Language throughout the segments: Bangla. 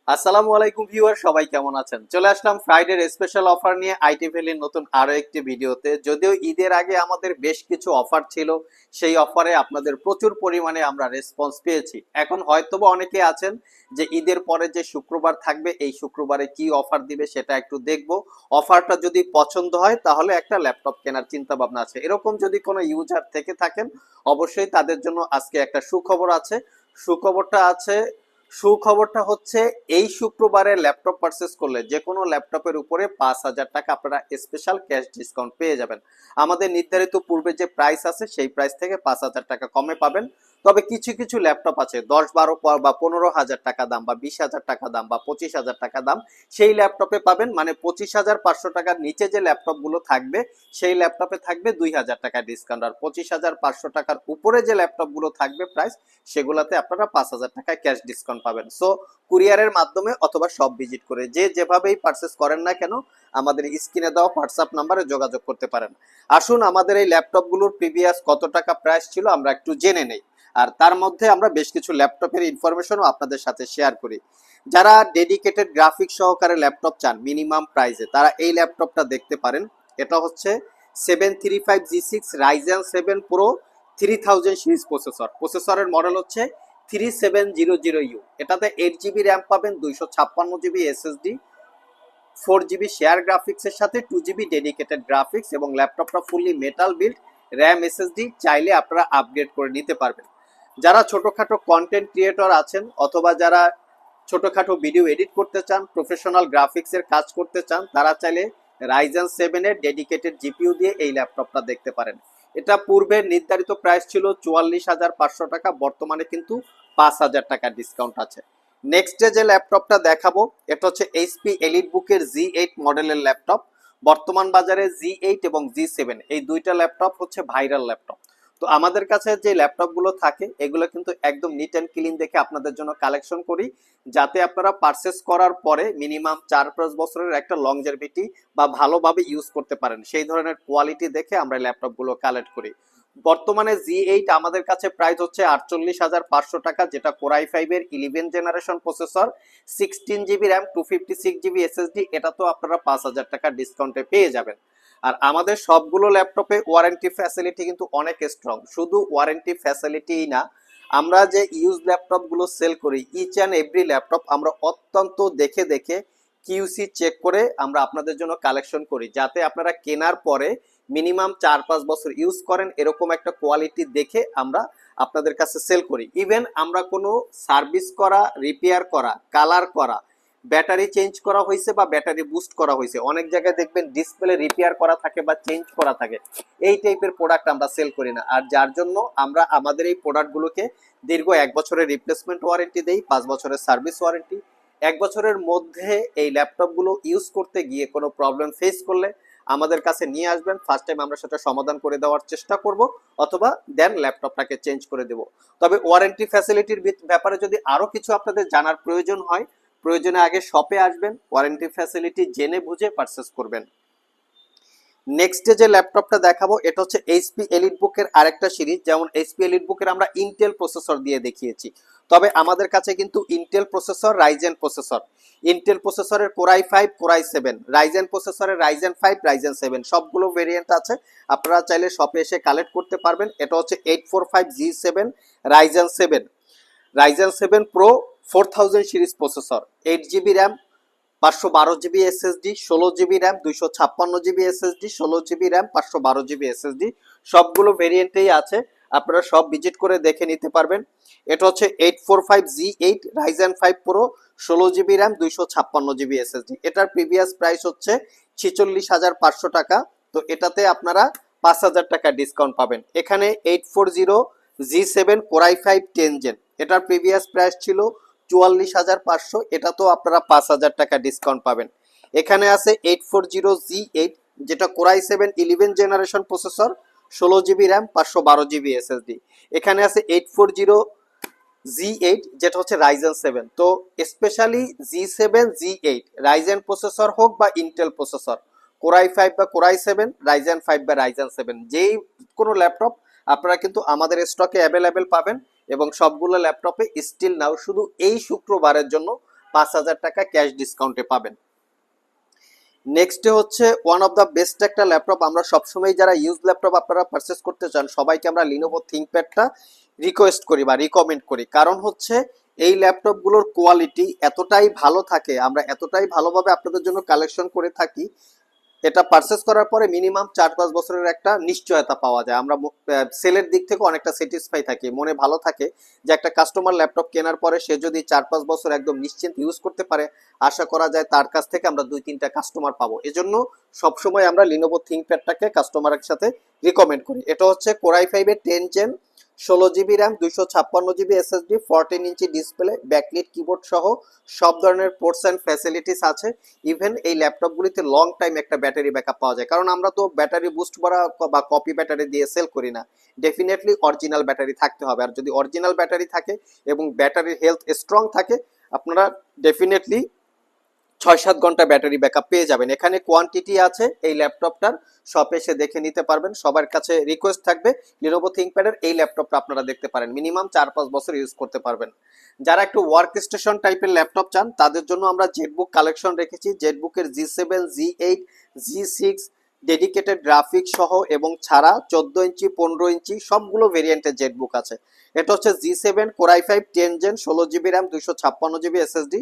আসসালামু আলাইকুম ভিউয়ার, সবাই কেমন আছেন? চলে আসলাম ফ্রাইডের স্পেশাল অফার নিয়ে আইটি ভ্যালির নতুন আরো একটি ভিডিওতে। যদিও ঈদের আগে আমাদের বেশ কিছু অফার ছিল, সেই অফারে আপনাদের প্রচুর পরিমাণে আমরা রেসপন্স পেয়েছি। এখন হয়তোবা অনেকে আছেন যে ঈদের পরে যে শুক্রবার থাকবে, এই শুক্রবারে কি অফার দিবে সেটা একটু দেখবো। অফারটা যদি পছন্দ হয় তাহলে একটা ল্যাপটপ কেনার চিন্তা ভাবনা আছে, এরকম যদি কোনো ইউজার থেকে থাকেন অবশ্যই তাদের জন্য আজকে একটা সুখবর আছে। সুখবরটা আছে সুখবরটা হচ্ছে এই শুক্রবারে ল্যাপটপ পারচেস করলে যে কোনো ল্যাপটপের উপরে 5,000 টাকা আপনারা স্পেশাল ক্যাশ ডিসকাউন্ট পেয়ে যাবেন। আমাদের নির্ধারিত পূর্বে যে প্রাইস আছে সেই প্রাইস থেকে 5,000 টাকা কমে পাবেন। তবে কিছু কিছু ল্যাপটপ আছে 10-12 বা 15,000 টাকা দাম বা 20,000 টাকা দাম বা 25,000 টাকা দাম, সেই ল্যাপটপে পাবেন মানে 25,500 টাকার নিচে যে ল্যাপটপ গুলো থাকবে সেই ল্যাপটপে থাকবে 2,000 টাকা ডিসকাউন্ট, আর 25,500 টাকার উপরে যে ল্যাপটপ গুলো থাকবে প্রাইস সেগুলাতে আপনারা 5,000 টাকা ক্যাশ ডিসকাউন্ট পাবেন। সো কুরিয়ারের মাধ্যমে অথবা শপ ভিজিট করে যে যেভাবেই পারচেস করেন না কেন আমাদের স্ক্রিনে দেওয়া হোয়াটসঅ্যাপ নাম্বারে যোগাযোগ করতে পারেন। আসুন আমাদের এই ল্যাপটপগুলোর প্রিভিয়াস কত টাকা প্রাইস ছিল আমরা একটু জেনে নেই, আর তার মধ্যে আমরা বেশ কিছু ল্যাপটপের ইনফরমেশনও আপনাদের সাথে শেয়ার করি। যারা ডেডিকেটেড গ্রাফিক্স সহকারে ল্যাপটপ চান মিনিমাম প্রাইসে তারা এই ল্যাপটপটা দেখতে পারেন। এটা হচ্ছে 735G6 রাইজেন 7 প্রো 3000 সিরিজ প্রসেসরের মডেল হচ্ছে 3700U। এটাতে 8 GB র্যাম পাবেন, 256 GB SSD, 4 GB শেয়ার গ্রাফিক্সের সাথে 2 GB ডেডিকেটেড গ্রাফিক্স, এবং ল্যাপটপটা fully metal build, RAM SSD চাইলে আপনারা আপগ্রেড করে নিতে পারবেন। যারা ছোটখাটো কন্টেন্ট ক্রিয়েটর আছেন অথবা যারা ছোটখাটো ভিডিও এডিট করতে চান, প্রফেশনাল গ্রাফিক্সের কাজ করতে চান, তারা চাইলে রাইজেন 7-এর ডেডিকেটেড জিপিইউ দিয়ে এই ল্যাপটপটা দেখতে পারেন। এটা পূর্বের নির্ধারিত প্রাইস ছিল 44,500 টাকা, বর্তমানে কিন্তু 5,000 টাকা ডিসকাউন্ট আছে। নেক্সট যে ল্যাপটপটা দেখাবো এটা হচ্ছে এইচপি এলিটবুকের G8 মডেলের ল্যাপটপ। বর্তমান বাজারে G8 এবং G7 এই দুইটা ল্যাপটপ হচ্ছে ভাইরাল ল্যাপটপ। তো আমাদের কাছে যে ল্যাপটপ গুলো থাকে এগুলো কিন্তু একদম নিট অ্যান্ড ক্লিন দেখে আপনাদের জন্য কালেকশন করি, যাতে আপনারা পারচেস করার পরে মিনিমাম 4-5 বছরের একটা লংজেভিটি বা ভালোভাবে ইউজ করতে পারেন সেই ধরনের কোয়ালিটি দেখে আমরা ল্যাপটপ গুলো কালেক্ট করি। বর্তমানে G8 আমাদের কাছে প্রাইস হচ্ছে 48,500 টাকা, যেটা কোর i5-এর 11 generation processor, 16 GB RAM, 256 GB SSD। এটা তো আপনারা 5,000 টাকা ডিসকাউন্টে পেয়ে যাবেন। আর আমাদের সবগুলো ল্যাপটপে ওয়ারেন্টি ফ্যাসিলিটি কিন্তু অনেক স্ট্রং। শুধু ওয়ারেন্টি ফ্যাসিলিটিই না, আমরা যে ইউজ ল্যাপটপ গুলো সেল করি ইচ অ্যান্ড এভরি ল্যাপটপ আমরা অত্যন্ত দেখে দেখে কিউসি চেক করে আমরা আপনাদের জন্য কালেকশন করি, যাতে আপনারা কেনার পরে মিনিমাম 4-5 বছর ইউজ করেন এরকম একটা কোয়ালিটি দেখে আমরা আপনাদের কাছে সেল করি। ইভেন আমরা কোনো সার্ভিস করা, রিপেয়ার করা, কালার করা, ব্যাটারি চেঞ্জ করা হয়েছে বা ব্যাটারি বুস্ট করা হয়েছে, অনেক জায়গায় দেখবেন ডিসপ্লে রিপেয়ার করা থাকে বা চেঞ্জ করা থাকে, এই টাইপের প্রোডাক্ট আমরা সেল করি না। আর যার জন্য আমরা আমাদের এই প্রোডাক্টগুলোকে দীর্ঘ 1 বছরের রিপ্লেসমেন্ট ওয়ারেন্টি দেই, 5 বছরের সার্ভিস ওয়ারেন্টি। 1 বছরের মধ্যে এই ল্যাপটপগুলো ইউজ করতে গিয়ে কোনো প্রবলেম ফেস করলে আমাদের কাছে নিয়ে আসবেন, ফার্স্ট টাইম আমরা সেটা সমাধান করে দেওয়ার চেষ্টা করব, অথবা দেন ল্যাপটপটাকে চেঞ্জ করে দেব। তবে ওয়ারেন্টি ফ্যাসিলিটির ব্যাপারে যদি আরো কিছু আপনাদের জানার প্রয়োজন হয়, প্রয়োজনে আগে শপে আসবেন, ওয়ারেন্টি ফ্যাসিলিটি জেনে বুঝে পারচেস করবেন। নেক্সট যে ল্যাপটপটা দেখাবো এটা হচ্ছে এইচপি এলিটবুকের আরেকটা সিরিজ। যেমন এইচপি এলিটবুকের আমরা ইন্টেল প্রসেসর দিয়ে দেখিয়েছি, তবে আমাদের কাছে কিন্তু Intel processor, Ryzen processor, Intel প্রসেসরের core i5, core i7, Ryzen প্রসেসরের রাইজেন 5, রাইজেন 7 সবগুলো ভেরিয়েন্ট আছে। আপনারা চাইলে শপে এসে কালেক্ট করতে পারবেন। এটা হচ্ছে 845G7 Ryzen 7 pro 4000 series processor, 8 GB RAM, 512 GB SSD, 16 GB RAM, 256 GB SSD, 16 GB RAM, 512 GB SSD সবগুলো ভেরিয়েন্টেই আছে। আপনারা সব ভিজিট করে দেখে নিতে পারবেন। এটা হচ্ছে 845G8 Ryzen 5 pro, 16 GB RAM, 256 GB SSD। এটার প্রিভিয়াস প্রাইস হচ্ছে 46,500 টাকা। তো এটাতে আপনারা 5,000 টাকা ডিসকাউন্ট পাবেন। এখানে 840G7 কোর i5 10 জেন, এটার প্রিভিয়াস প্রাইস ছিল 44,500, এটা তো আপনারা 5,000 টাকা ডিসকাউন্ট পাবেন। এখানে আছে 840G8 যেটা core i7 11 generation processor, 16 GB RAM, 512 GB SSD। এখানে আছে 840G8 যেটা হচ্ছে রাইজেন 7। তো specially G7 G8 Ryzen processor হোক বা ইন্টেল প্রসেসর, কোর i5 বা কোর i7, রাইজেন 5 বা রাইজেন 7 যেই কোনো ল্যাপটপ আপনারা কিন্তু আমাদের স্টকে অ্যাভেলেবেল পাবেন। এবং সবগুলো ল্যাপটপে স্টিল নাও শুধু এই শুক্রবারের জন্য 5,000 টাকা ক্যাশ ডিসকাউন্টে পাবেন। নেক্সটে হচ্ছে ওয়ান অফ দ্য বেস্ট একটা ল্যাপটপ, আমরা সবসময় যারা ইউজ ল্যাপটপ আপনারা পারচেস করতে চান সবাইকে আমরা লিনোভো থিংকপ্যাডটা রিকোয়েস্ট করি বা রিকমেন্ড করি, কারণ হচ্ছে এই ল্যাপটপগুলোর কোয়ালিটি এতটাই ভালো থাকে, আমরা এতটাই ভালোভাবে আপনাদের জন্য কালেকশন করে থাকি, এটা পারচেস করার পরে মিনিমাম 4-5 বছরের একটা নিশ্চয়তা পাওয়া যায়। আমরা সেলের দিক থেকে অনেকটা স্যাটিসফাই থাকি, মনে ভালো থাকে যে একটা কাস্টমার ল্যাপটপ কেনার পরে সে যদি 4-5 বছর একদম নিশ্চিন্ত ইউজ করতে পারে, আশা করা যায় তার কাছ থেকে আমরা 2-3টা কাস্টমার পাবো। এজন্য সবসময় আমরা লিনোভো থিংকপ্যাডটাকে কাস্টমারের সাথে রিকমেন্ড করি। এটা হচ্ছে কোরাই 5-এর 10 gen, 16 GB RAM, 256 GB SSD, 14 inch display, backlit keyboard সহ সব ধরনের পোর্টস অ্যান্ড ফ্যাসিলিটিস আছে। ইভেন এই ল্যাপটপগুলিতে লং টাইম একটা ব্যাটারি ব্যাকআপ পাওয়া যায়, কারণ আমরা তো ব্যাটারি বুস্ট করা বা কপি ব্যাটারি দিয়ে সেল করি না, ডেফিনেটলি অরিজিনাল ব্যাটারি থাকতে হবে। আর যদি অরিজিনাল ব্যাটারি থাকে এবং ব্যাটারির হেলথ স্ট্রং থাকে, আপনারা ডেফিনেটলি 6-7 ঘন্টা ব্যাটারি ব্যাকআপ পেয়ে যাবেন। এখানে কোয়ান্টিটি আছে এই ল্যাপটপটার, শপে এসে দেখে নিতে পারবেন। সবার কাছে রিকোয়েস্ট থাকবে লিনোভো থিংকপ্যাডের এই ল্যাপটপটা আপনারা দেখতে পারেন, মিনিমাম 4-5 বছর ইউজ করতে পারবেন। যারা একটু ওয়ার্ক স্টেশন টাইপের ল্যাপটপ চান তাদের জন্য আমরা জেটবুক কালেকশন রেখেছি। জেটবুকের G7, G8, G6 dedicated graphics সহ এবং ছাড়া 14 ইঞ্চি, 15 ইঞ্চি সবগুলো ভেরিয়েন্টের জেটবুক আছে। এটা হচ্ছে G7 core i 5 10 gen, 16 GB RAM, 256 GB SSD.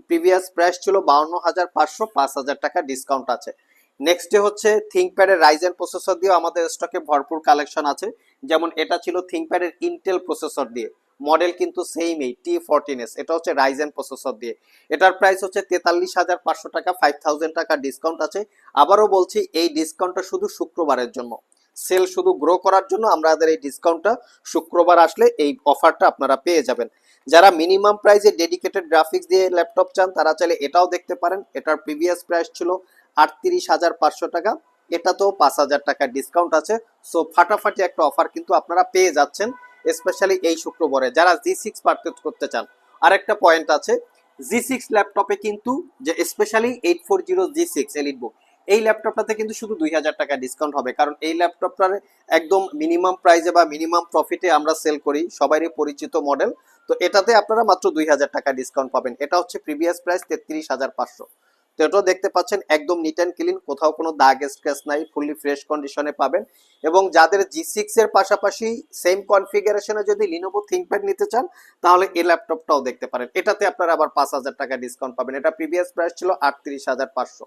Previous price ছিল 52,500, 5,000 টাকা ডিসকাউন্ট আছে। নেক্সটে হচ্ছে থিংকপ্যাডের রাইজেন প্রসেসর দিয়ে আমাদের স্টকে ভরপুর কালেকশন আছে। যেমন এটা ছিল থিংকপ্যাডের ইন্টেল প্রসেসর দিয়ে, মডেল কিন্তু সেমই T14s, এটা হচ্ছে রাইজেন প্রসেসর দিয়ে। এটার প্রাইস হচ্ছে 43,500 টাকা, 5,000 টাকা ডিসকাউন্ট আছে। আবারও বলছি এই ডিসকাউন্টটা শুধু শুক্রবারের জন্য, সেল শুধু গ্রো করার জন্য আমাদের এই ডিসকাউন্টটা, শুক্রবার আসলে এই অফারটা আপনারা পেয়ে যাবেন। যারা মিনিমাম প্রাইসে ডেডিকেটেড গ্রাফিক্স দিয়ে ল্যাপটপ চান তারা চাইলে এটাও দেখতে পারেন। এটার প্রিভিয়াস প্রাইস ছিল 38,500 টাকা, এটাতেও 5,000 টাকা ডিসকাউন্ট আছে। সো ফাটাফাটি একটা অফার কিন্তু আপনারা পেয়ে যাচ্ছেন, স্পেশালি এই শুক্রবারে যারা G6 পারচেজ করতে চান। আরেকটা পয়েন্ট আছে, G6 ল্যাপটপে কিন্তু যে স্পেশালি 840 G6 এলিটবুক, এই ল্যাপটপটাতে কিন্তু শুধু 2,000 টাকা ডিসকাউন্ট হবে, কারণ এই ল্যাপটপটার একদম মিনিমাম প্রাইসে বা মিনিমাম প্রফিটে আমরা সেল করি, সবারই পরিচিত মডেল। তো এটাতে আপনারা মাত্র 2,000 টাকা ডিসকাউন্ট পাবেন। এটা হচ্ছে প্রিভিয়াস প্রাইস 33,500। তো এটাও দেখতে পাচ্ছেন একদম নিট অ্যান্ড ক্লিন, কোথাও কোনো দাগ স্ক্র্যাচ নাই, ফুললি ফ্রেশ কন্ডিশনে পাবেন। এবং যাদের G6 এর পাশাপাশি সেম কনফিগারেশনে যদি লিনোভো থিংকপ্যাড নিতে চান তাহলে এই ল্যাপটপটাও দেখতে পারেন, এটাতে আপনারা আবার 5,000 টাকা ডিসকাউন্ট পাবেন। এটা প্রিভিয়াস প্রাইস ছিল 38,500।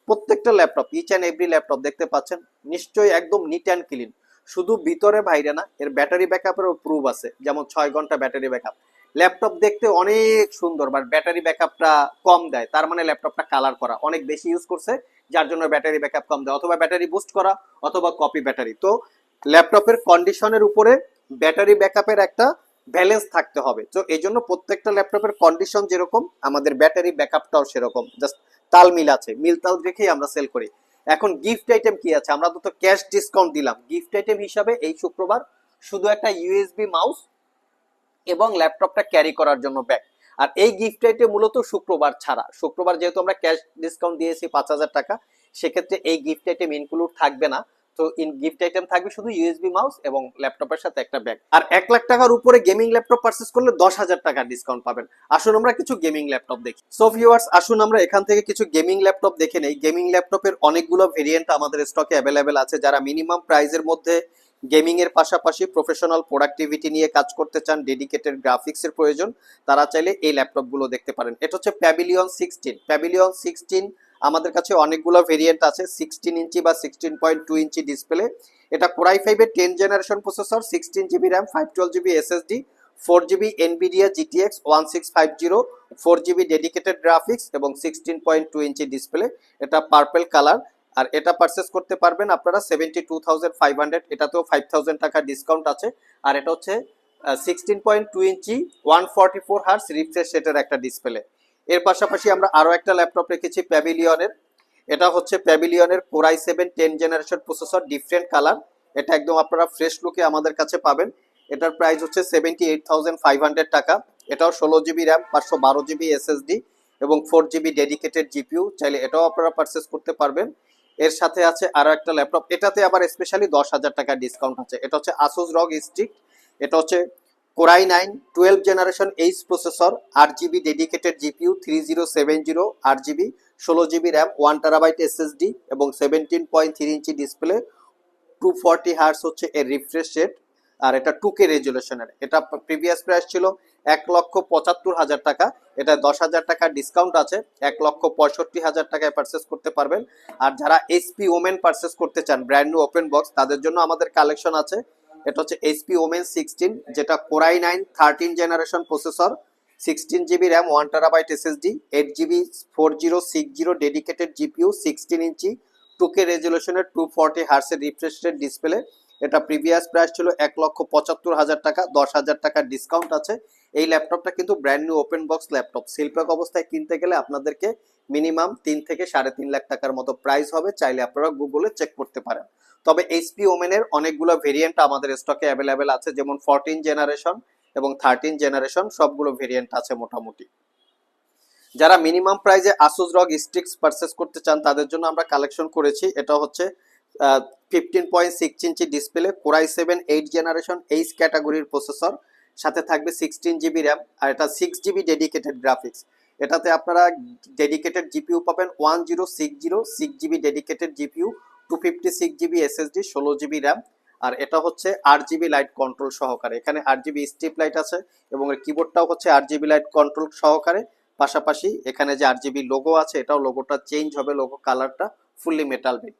প্রত্যেকটা laptop, each and every laptop দেখতে পাচ্ছেন নিশ্চয়ই একদম নিট অ্যান্ড ক্লিন, শুধু ভিতরে বাইরে না, এর ব্যাটারি ব্যাকআপেরও প্রুফ আছে, যেমন 6 ঘন্টা ব্যাটারি ব্যাকআপ। ল্যাপটপ দেখতে অনেক সুন্দর বাট ব্যাটারি ব্যাকআপটা কম দেয়, তার মানে ল্যাপটপটা কালার করা, অনেক বেশি ইউজ করছে যার জন্য ব্যাটারি ব্যাকআপ কম দেয়, অথবা ব্যাটারি বুস্ট করা, অথবা কপি ব্যাটারি। তো ল্যাপটপের কন্ডিশনের উপরে ব্যাটারি ব্যাকআপের একটা ব্যালেন্স থাকতে হবে। তো এই জন্য প্রত্যেকটা ল্যাপটপের কন্ডিশন যেরকম আমাদের ব্যাটারি ব্যাকআপটাও সেরকম, জাস্ট তাল মিল আছে, মিল তাল রেখেই আমরা সেল করি। এখন গিফট আইটেম কি আছে, আমরা তো ক্যাশ ডিসকাউন্ট দিলাম, গিফট আইটেম হিসাবে এই শুক্রবার শুধু একটা ইউএসবি মাউস এবং ল্যাপটপটা ক্যারি করার জন্য ব্যাগ। আর এই গিফট আইটেম মূলত শুক্রবার ছাড়া, শুক্রবার যেহেতু আমরা ক্যাশ ডিসকাউন্ট দিয়েছি 5,000 টাকা, সেক্ষেত্রে এই গিফট আইটেম ইনক্লুড থাকবে না। তো গিফট আইটেম থাকবে শুধু ইউএসবি মাউস এবং ল্যাপটপের সাথে একটা ব্যাগ। আর 1,00,000 টাকার উপরে গেমিং ল্যাপটপ পারচেস করলে 10,000 টাকা ডিসকাউন্ট পাবেন। আসুন আমরা কিছু গেমিং ল্যাপটপ দেখি। সো ভিউয়ার্স, আসুন আমরা এখান থেকে কিছু গেমিং ল্যাপটপ দেখে নেই। গেমিং ল্যাপটপের অনেকগুলো ভেরিয়েন্ট আমাদের স্টকে অ্যাভেলেবেল আছে। যারা মিনিমাম প্রাইসের মধ্যে গেমিং এর পাশাপাশি প্রফেশনাল প্রোডাক্টিভিটি নিয়ে কাজ করতে চান, ডেডিকেটেড গ্রাফিক্স এর প্রয়োজন, তারা চাইলে এই ল্যাপটপ গুলো দেখতে পারেন। এটা হচ্ছে প্যাভিলিয়ন 16। প্যাভিলিয়ন 16 আমাদের কাছে অনেকগুলো ভেরিয়েন্ট আছে, 16 ইঞ্চি বা 16.2 ইঞ্চি ডিসপ্লে। এটা কোরাই 5 এর 10 generation processor, 16 GB RAM, 512 GB SSD, 4 GB Nvidia GTX 1650, 4 GB dedicated graphics এবং 16.2 ইঞ্চি ডিসপ্লে। এটা পার্পল কালার। আর এটা পারচেস করতে পারবেন আপনারা 72,500, এটাতেও 5,000 টাকা ডিসকাউন্ট আছে। আর এটা হচ্ছে 16.2 ইঞ্চি 144 হার্টজ রিফ্রেশ রেটের একটা ডিসপ্লে। এর পাশাপাশি আমরা আরো একটা ল্যাপটপ রেখেছি প্যাভিলিয়নের। এটা হচ্ছে প্যাভিলিয়নের core i 7 10 generation processor, different colour. এটা একদম আপনারা ফ্রেশ লুকে আমাদের কাছে পাবেন। এটার প্রাইস হচ্ছে 78,500 টাকা। এটাও 16 জিবি র্যাম, 512 জিবি এসএসডি এবং 4 জিবি ডেডিকেটেড জিপিইউ, চাইলে এটাও আপনারা পারচেস করতে পারবেন। এর সাথে আছে আরো একটা ল্যাপটপ, এটাতে আবার স্পেশালি 10,000 টাকা ডিসকাউন্ট আছে। এটা হচ্ছে আসুস রগ স্ট্রিক্ট। এটা হচ্ছে core i 9 12 generation H processor, 8 GB dedicated GPU, 3070 8 GB, 16 GB RAM, 1 TB SSD এবং 17.3 ইঞ্চি ডিসপ্লে, 240 হার্স হচ্ছে এর রিফ্রেশ রেট, আর এটা 2K রেজুলেশনের। এটা প্রিভিয়াস প্রাইস ছিল 1,75,000 টাকা, এটা 10,000 টাকা ডিসকাউন্ট আছে, 1,65,000 টাকায় পারচেস করতে পারবেন। আর যারা এইচপি ওমেন পারচেস করতে চান ব্র্যান্ড নিউ ওপেন বক্স, তাদের জন্য আমাদের কালেকশন আছে। এটা হচ্ছে এইচপি ওমেন 16, যেটা core i 9 13 generation processor, 16 GB RAM, 1 TB SSD, 8 GB 4060 dedicated GPU, 16 ইঞ্চি 2K রেজুলেশনের, 240 হার্সের রিফ্রেশ রেট ডিসপ্লে। এটা প্রিভিয়াস প্রাইস ছিল 1,75,000 টাকা, 10,000 টাকার ডিসকাউন্ট আছে। এই ল্যাপটপটা কিন্তু brand new open box laptop, seal pack অবস্থায় কিনতে গেলে আপনাদেরকে মিনিমাম 3 থেকে 3.5 লাখ টাকার মতো প্রাইস হবে, চাইলে আপনারা গুগলে চেক করতে পারেন। তবে এইচপি ওমেনের অনেকগুলো ভেরিয়েন্ট আমাদের স্টকে অ্যাভেলেবেল আছে, যেমন 14 জেনারেশন এবং 13 জেনারেশন, সবগুলো ভেরিয়েন্ট আছে মোটামুটি। যারা মিনিমাম প্রাইসে আসুস রগ স্টিক্স পারচেস করতে চান তাদের জন্য আমরা কালেকশন করেছি। এটা হচ্ছে 15.6 inch display, core i 7 8 generation H ক্যাটাগরির প্রসেসর, সাথে থাকবে 16 জিবি র্যাম, আর এটা 6 জিবি ডেডিকেটেড গ্রাফিক্স। এটাতে আপনারা ডেডিকেটেড জিপিইউ পাবেন 1060, 6 GB dedicated GPU, 256 GB SSD, 16 GB RAM. আর এটা হচ্ছে 8 জিবি লাইট কন্ট্রোল সহকারে, এখানে 8 জিবি স্ট্রিপ লাইট আছে এবং এর কিবোর্ডটাও হচ্ছে 8 জিবি লাইট কন্ট্রোল সহকারে। পাশাপাশি এখানে যে 8 জিবি লোগো আছে, এটাও লোগোটা চেঞ্জ হবে, লোগো কালারটা ফুললি মেটাল বিট।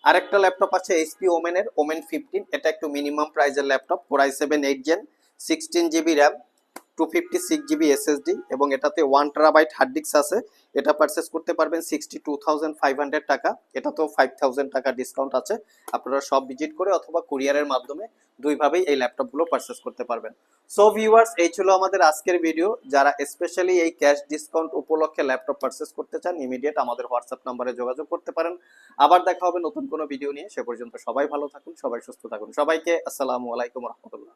আরেকটা ল্যাপটপ আছে এইচপি ওমেনের, ওমেন 15, এটা একটু মিনিমাম প্রাইজের laptop, core i 7 8 gen, 16 GB RAM, 256 GB SSD এবং এটাতে 1 TB হার্ড ডিস্ক আছে। এটা পারচেস করতে পারবেন 62,500 টাকা, এটাতেও 5,000 টাকা ডিসকাউন্ট আছে। আপনারা সব ভিজিট করে অথবা কুরিয়ারের মাধ্যমে দুইভাবেই এই ল্যাপটপগুলো পারচেস করতে পারবেন। সো ভিউয়ার্স, এই ছিল আমাদের আজকের ভিডিও। যারা স্পেশালি এই ক্যাশ ডিসকাউন্ট উপলক্ষে ল্যাপটপ পারচেস করতে চান, ইমিডিয়েট আমাদের হোয়াটসঅ্যাপ নাম্বারে যোগাযোগ করতে পারেন। আবার দেখা হবে নতুন কোনো ভিডিও নিয়ে, সে পর্যন্ত সবাই ভালো থাকুন, সবাই সুস্থ থাকুন। সবাইকে আসসালামু আলাইকুম রহমতুল্লাহ।